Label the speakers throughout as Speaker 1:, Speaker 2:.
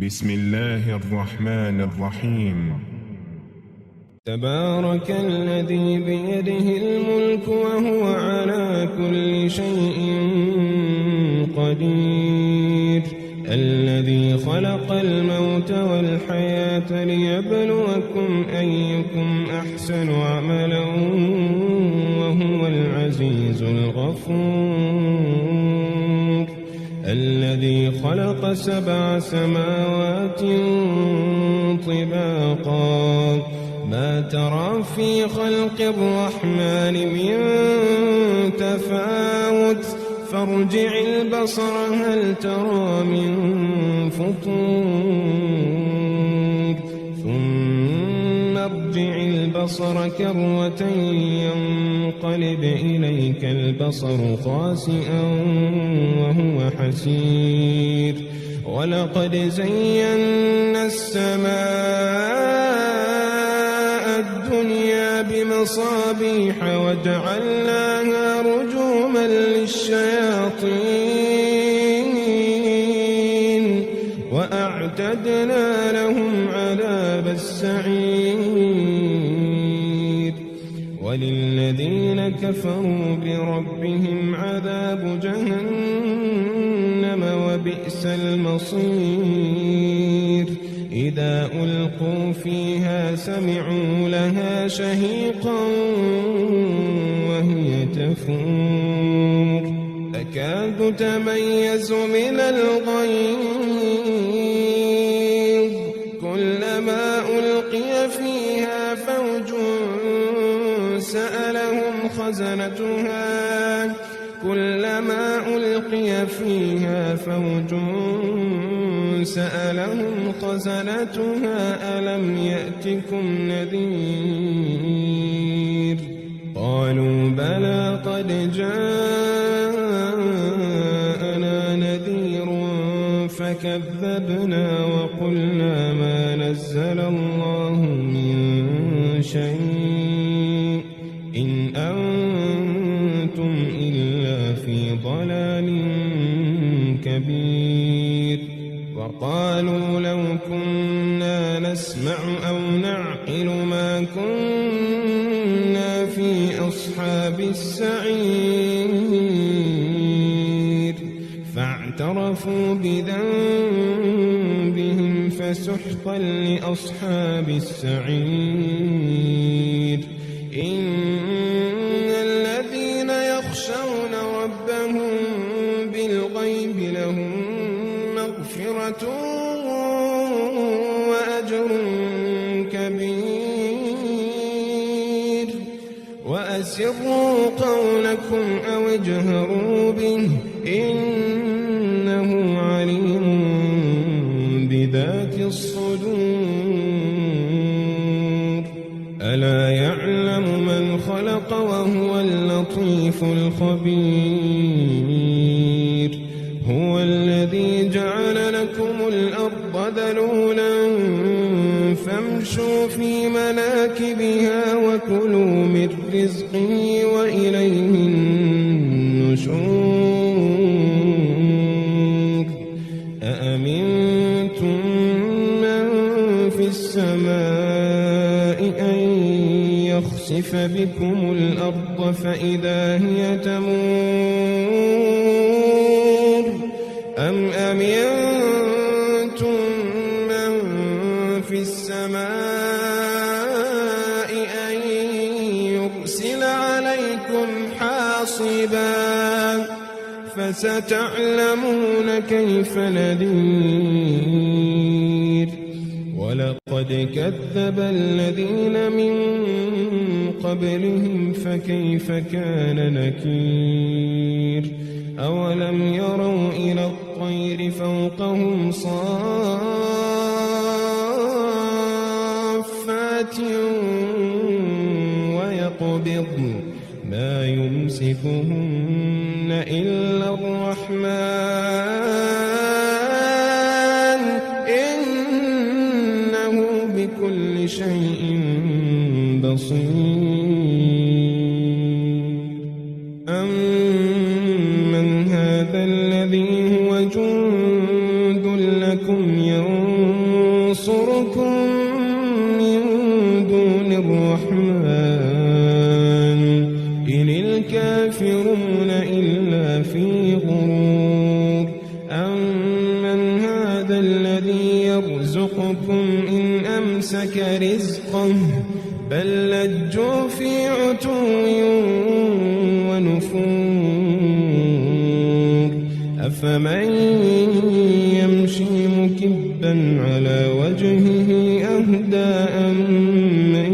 Speaker 1: بسم الله الرحمن الرحيم.
Speaker 2: تبارك الذي بيده الملك وهو على كل شيء قدير، الذي خلق الموت والحياة ليبلوكم أيكم أحسن عملا وهو العزيز الغفور، الذي خلق 7 سماوات طباقا ما ترى في خلق الرحمن من تفاوت فارجع البصر هل ترى من فطور ثم ارجع البصر كرتين ينقلب إليك البصر خاسئا وهو حسير، ولقد زينا السماء الدنيا بمصابيح وجعلناها رجوما للشياطين وأعتدنا لهم عذاب السعير، وللذين كفروا بربهم عذاب جهنم وبئس المصير، إذا ألقوا فيها سمعوا لها شهيقا وهي تفور تكاد تميز من الغيظ كلما ألقي فيها فوج سألهم خزنتها ألم يأتكم نذير؟ قالوا بلى قد جاءنا نذير فكذبنا وقلنا ما نزل الله من شيء إن أنتم إلا في ضلال كبير، وقالوا لو كنا نسمع أو نعقل ما كنا في أصحاب السعير، فاعترفوا بذنبهم فسحقا لأصحاب السعير. إن الذين يخشون ربهم بالغيب لهم مغفرة وأجر كبير، وأسروا قولكم أو اجهروا به إنه عليم بذات الصدور، ألا يعلم من خلق وهو اللطيف الخبير، هو الذي جعل لكم الأرض ذلولا فامشوا في مناكبها وكلوا من رزقه وإليه النشور. أأمنتم من في السماء أن يخسف بكم الأرض فإذا هي تمور، أم أمنتم من في السماء أن يرسل عليكم حاصبا فستعلمون كيف نذير. ولقد كذب الذين من قبلهم فكيف كان نكير؟ أولم يروا إلى الطير فوقهم صافات ويقبضن ما يمسكهن إلا الرحمن إنه بكل شيء بصير. أمن هذا الذي هو جند لكم ينصرون ينصركم من دون الرحمن إن الكافرون إلا في غرور أمن هذا الذي يرزقكم إن أمسك رزقه بل لجوا في عتو ونفور أفمن يمشي مكبا على وجهه أهدى أمن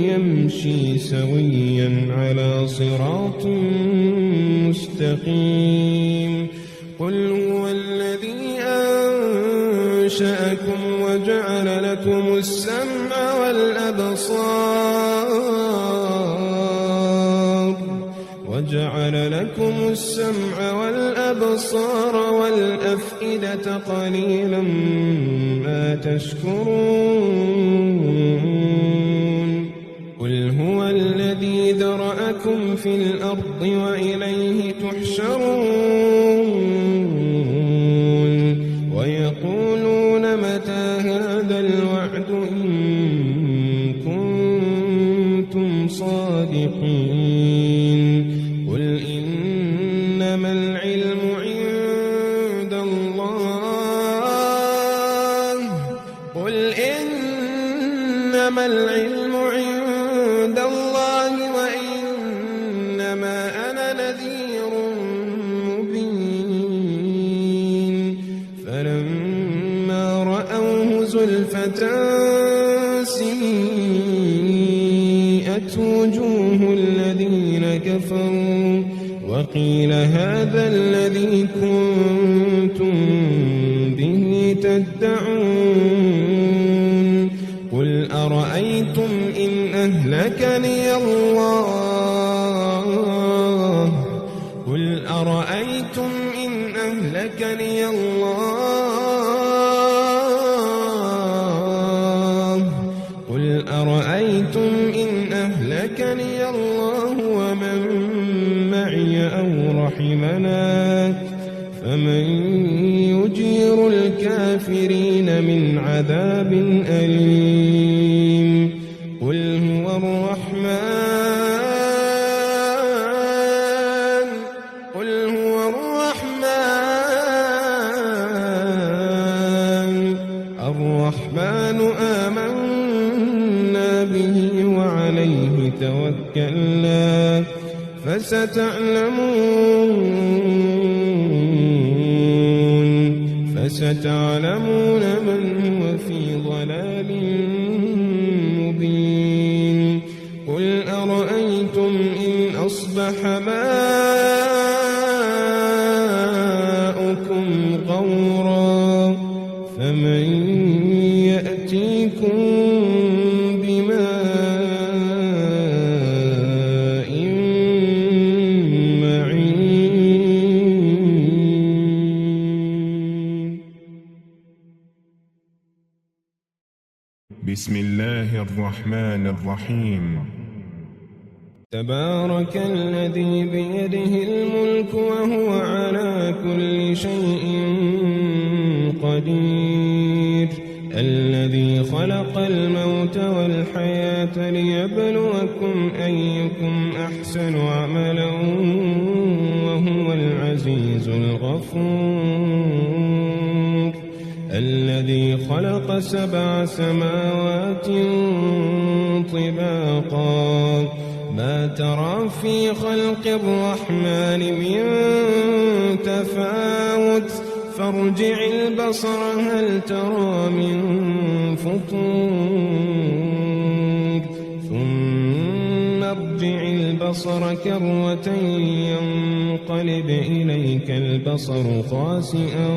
Speaker 2: يمشي سويا على صراط مستقيم قل هو الذي أنشأكم وجعل لكم السمع والأبصار والأفئدة قليلا ما تشكرون قل هو الذي ذرأكم في الأرض وإليه تحشرون ويقولون متى هذا الوعد إن كنتم صادقين قل إنما العلم عند الله وإنما أنا نذير مبين فلما رأوه زلفة سيئت وجوه الذين كفروا وقيل هذا الذي كنتم به تدعون قل أرأيتم إن أهلكني الله ومن معي أو رحمنا فمن يجير الكافرين من عذاب أليم قل هو الرحمن آمنا به وعليه توكلنا فستعلمون من هو في ضلال مبين قل أرأيتم إن أصبح ماؤكم غورا فمن يأتيكم بماء معين
Speaker 1: بسم الله الرحمن الرحيم
Speaker 2: تبارك الذي بيده الملك وهو على كل شيء قدير الذي خلق الموت والحياة ليبلوكم أيكم أحسن عملا وهو العزيز الغفور الذي خلق 7 سماوات طباقا ما ترى في خلق الرحمن من تفاوت فارجع البصر هل ترى من فطور ثم ارجع البصر كرتين ينقلب إليك البصر خاسئا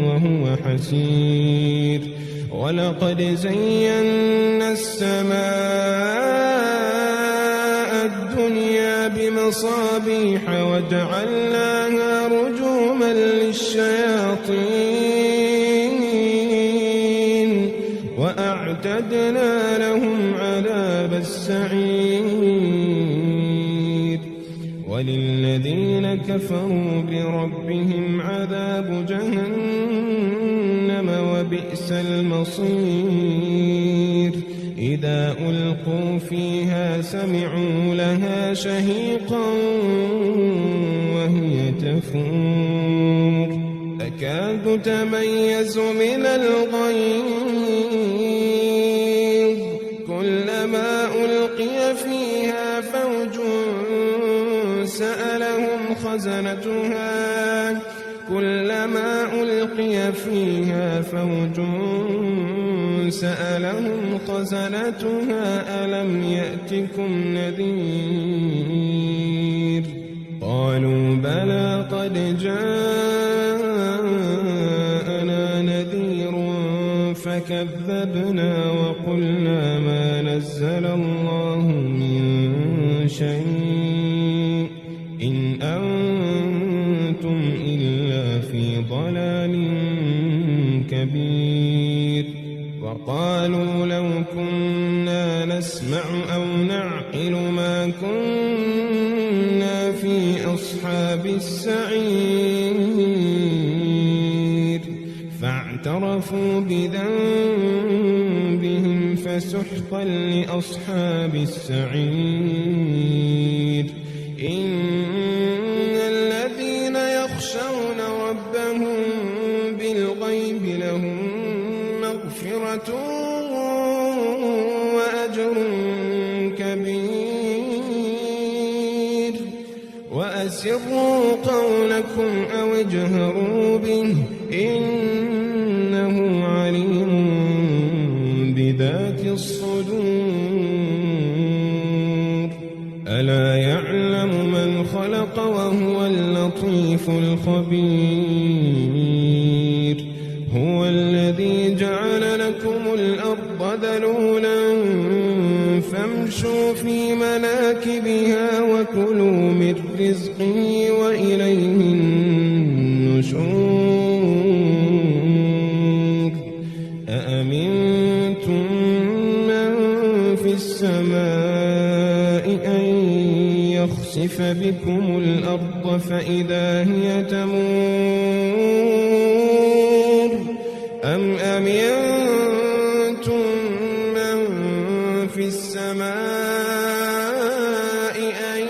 Speaker 2: وهو حسير ولقد زينا السماء الدنيا بمصابيح وجعلناها رجوما للشياطين وأعتدنا لهم عذاب السعير وللذين كفروا بربهم عذاب جهنم وبئس المصير إذا ألقوا فيها سمعوا لها شهيقا وهي تفور تكاد تميز من الغيظ كلما ألقي فيها فوج سألهم خزنتها ألم يأتكم نذير قالوا بلى قد جاءنا نذير فكذبنا وقلنا ما نزل الله من شيء إن أنتم إلا في ضلال كبير وقالوا لو كنا نسمع أو نعقل ما كنا في أصحاب السعير فاعترفوا بذنبهم فسحقا لأصحاب السعير إن الذين يخشون ربهم بالغيب لهم مغفرة وأجر كبير وأسروا قولكم أو اجهروا به إنه عليم بذات الصدور ألا يعلم من خلق وهو اللطيف الخبير هو الذي جعل لكم الأرض ذلولا فامشوا في مناكبها وكلوا من رزقه وإليه النشور أأمنتم من في السماء أن يخسف بكم الأرض فإذا هي تمور أم أمنتم من في السماء أن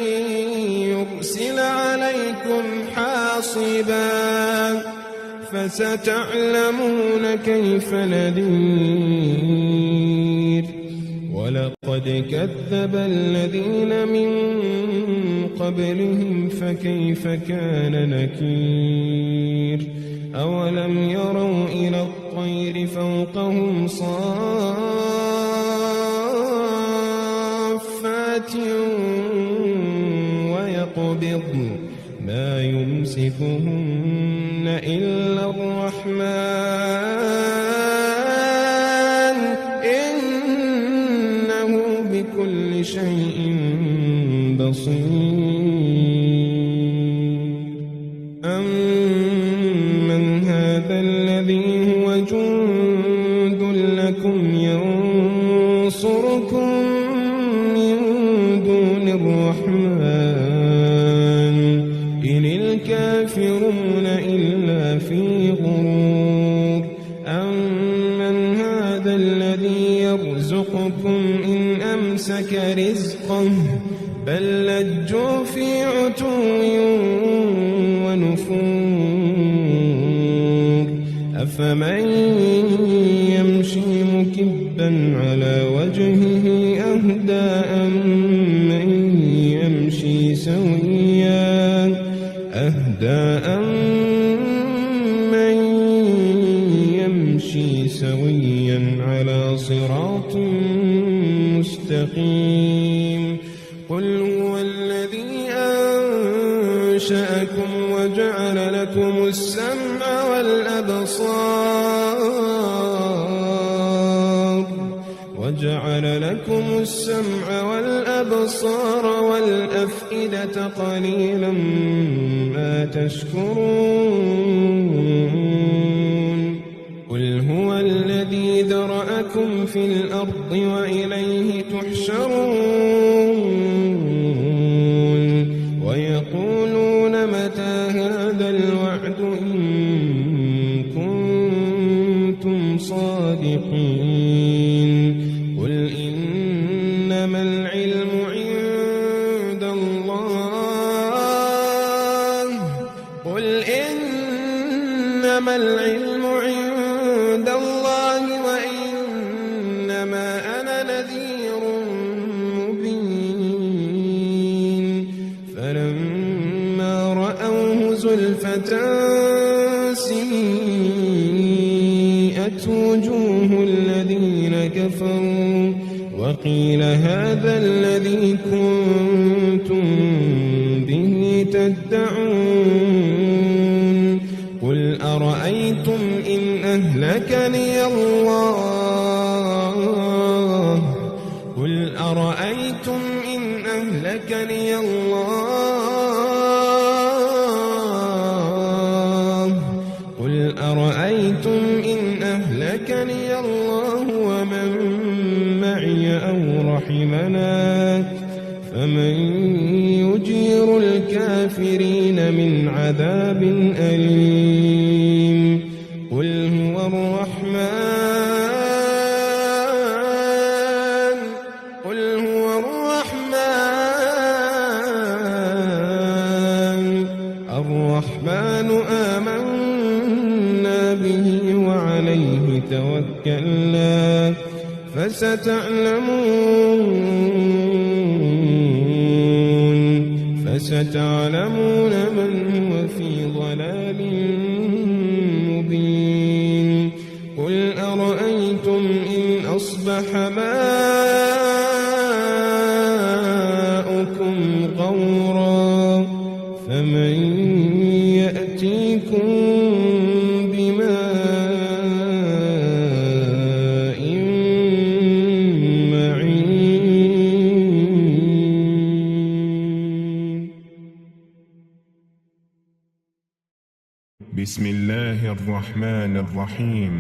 Speaker 2: يرسل عليكم حاصبا فستعلمون كيف نذير ولقد كذب الذين من قبلهم فكيف كان نكير أولم يروا إلى الطير فوقهم صافات ويقبضن ما يمسكهن إلا الرحمن إنه بكل شيء بصير أمن هذا الذي هو جند لكم ينصركم من دون الرحمن إن الكافرون إلا في غرور أمن هذا الذي يرزقكم إن أمسك رزقه بل لجوا في عتو ونفور أفمن يمشي مكبا على وجهه أهدى أمن يمشي سويا على صراط مستقيم قل هو الذي أنشأكم وجعل لكم السمع والأبصار والأفئدة قليلا ما تشكرون قل هو الذي ذرأكم في الأرض وإليه تحشرون إنما العلم عند الله وإنما أنا نذير مبين فلما رأوه زلفة سيئت وجوه الذين كفروا وقيل هذا الذي كنتم به تدعون قل أرأيتم إن أهلكني الله ومن معي أو رحمنا فمن يجير الكافرين من عذاب أليم قل هو الرحمن آمنا به وعليه توكلنا فستعلمون من هو في ضلال مبين قل أرأيتم إن أصبح ماؤكم غورا فمن يأتيكم بماء معين.
Speaker 1: بسم الله الرحمن الرحيم.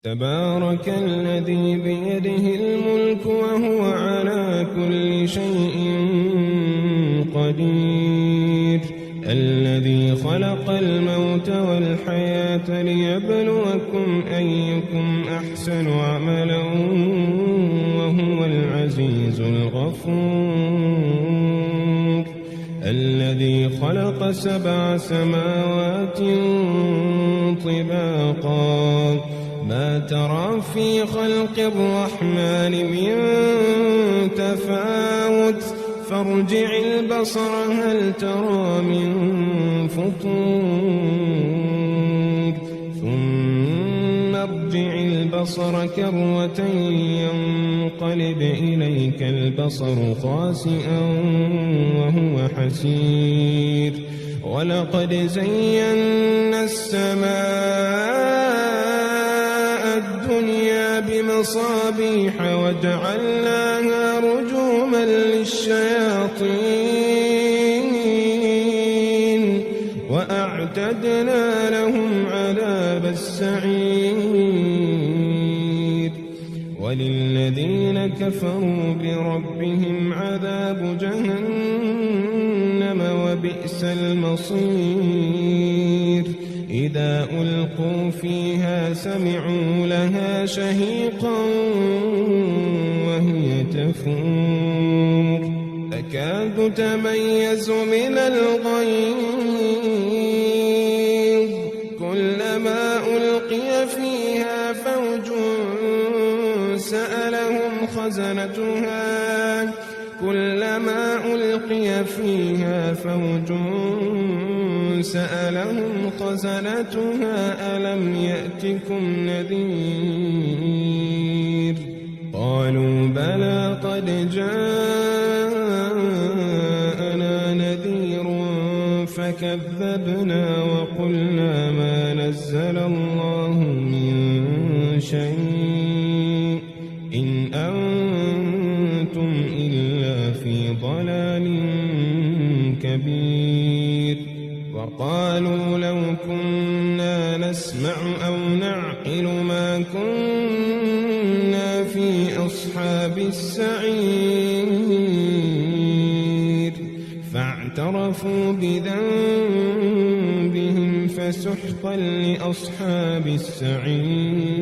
Speaker 2: تبارك الذي بيده الملك وهو على كل شيء قدير الذي خلق الموت والحياة ليبلوكم أيكم أحسن عملا وهو العزيز الغفور الذي خلق 7 سماوات طباقا ما ترى في خلق الرحمن من تفاوت فارجع البصر هل ترى من فطور ثم ارجع البصر كرتين ينقلب إليك البصر خاسئا وهو حسير ولقد زينا السماء الدنيا بمصابيح وجعلناها رجوما للشياطين وأعتدنا لهم عذاب السعير وللذين كفروا بربهم عذاب جهنم وبئس المصير إذا ألقوا فيها سمعوا لها شهيقا وهي تفور تكاد تميز من الغيظ كلما ألقي فيها فوج سألهم خزنتها ألم يأتكم نذير قالوا بلى قد جاءنا نذير فكذبنا وقلنا ما نزل الله من شيء إن أنتم إلا في ضلال كبير وقالوا لو كنا نسمع أو نعقل ما كنا في أصحاب السعير فاعترفوا بذنبهم فسحقا لأصحاب السعير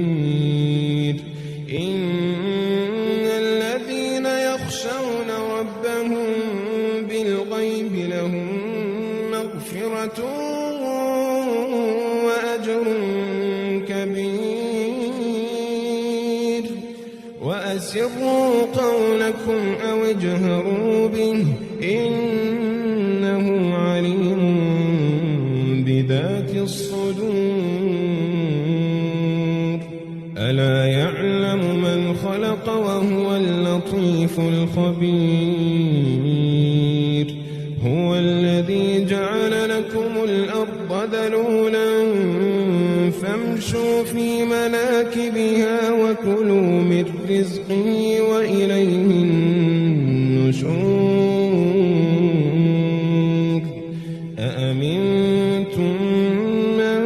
Speaker 2: إن الذين يخشون ربهم بالغيب لهم مغفرة فأسروا قولكم أو اجهروا به إنه عليم بذات الصدور ألا يعلم من خلق وهو اللطيف الخبير هو الذي جعل لكم الأرض ذلولا فامشوا في مناكبها وكلوا من رزقه وإليه النشور أأمنتم من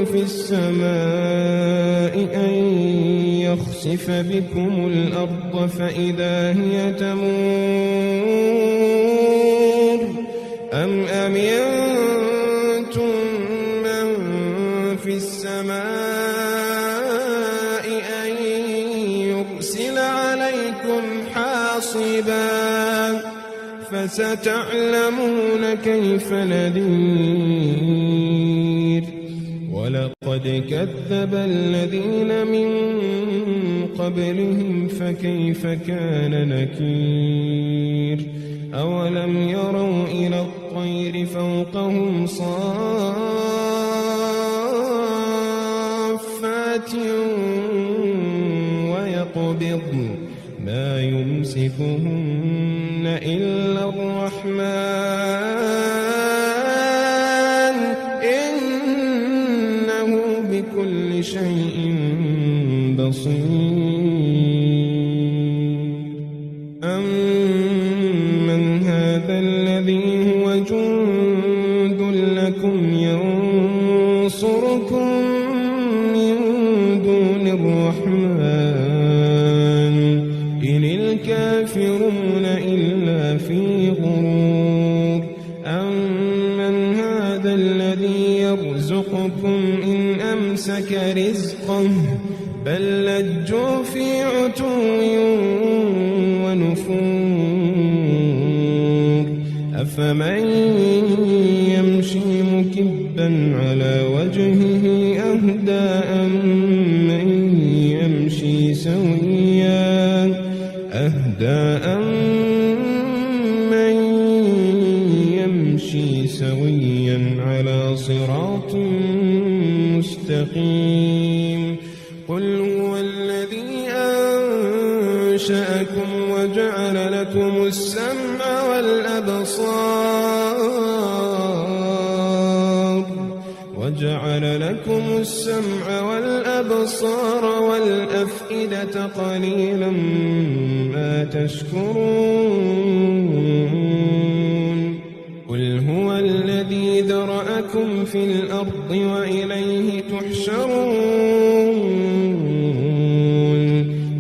Speaker 2: في السماء أن يخسف بكم الأرض فإذا هي تمور أم أمنتم من في السماء أن يرسل عليكم حاصبا فستعلمون كيف نذير ولقد كذب الذين من قبلهم فكيف كان نكير أولم يروا إلى الطير فوقهم صافات ويقبضن ما يمسكهن إلا الرحمن إنه بكل شيء بصير أمن هذا الذي هو جند لكم ينصركم من دون الرحمن إن الكافرون إلا في غرور أمن هذا الذي يرزقكم إن أمسك رزقه بل لجوا في عتو ونفور أفمن يمشي مكبا على وجهه أهدى أمن يمشي سويا على صراط مستقيم قل هو الذي أنشأكم وجعل لكم السمع والأبصار والأفئدة قليلا ما تشكرون قل هو الذي ذرأكم في الأرض وإليه تحشرون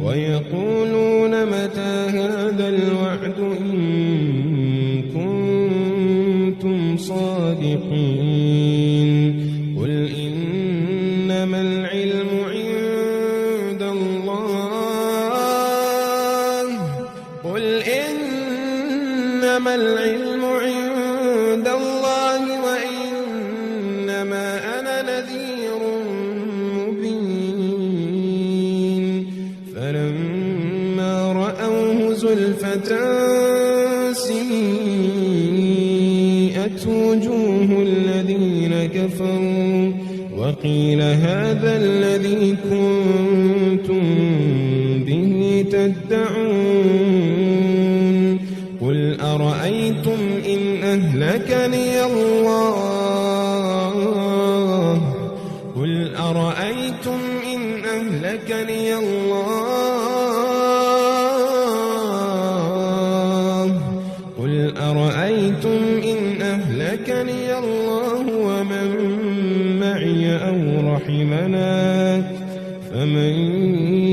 Speaker 2: ويقولون متى هذا الوعد إن كنتم صادقين قل إنما العلم عند الله وإنما أنا نذير مبين فلما رأوه زلفة سيئت وجوه الذين كفروا وقيل هذا الذي كنتم به تدعون قل أرأيتم إن أهلكني الله ومن معي أو رحمنا فمن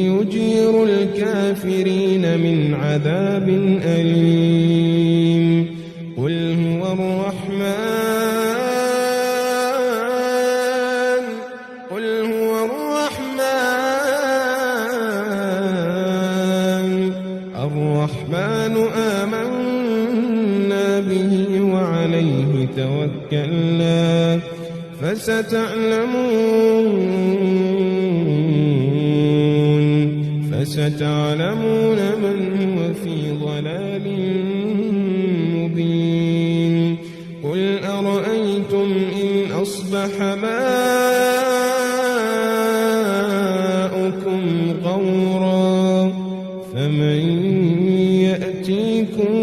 Speaker 2: يجير الكافرين من عذاب أليم قل هو الرحمن آمنا به وعليه توكلنا ستعلمون من هو في ضلال مبين قل أرأيتم إن أصبح ماؤكم غورا فمن يأتيكم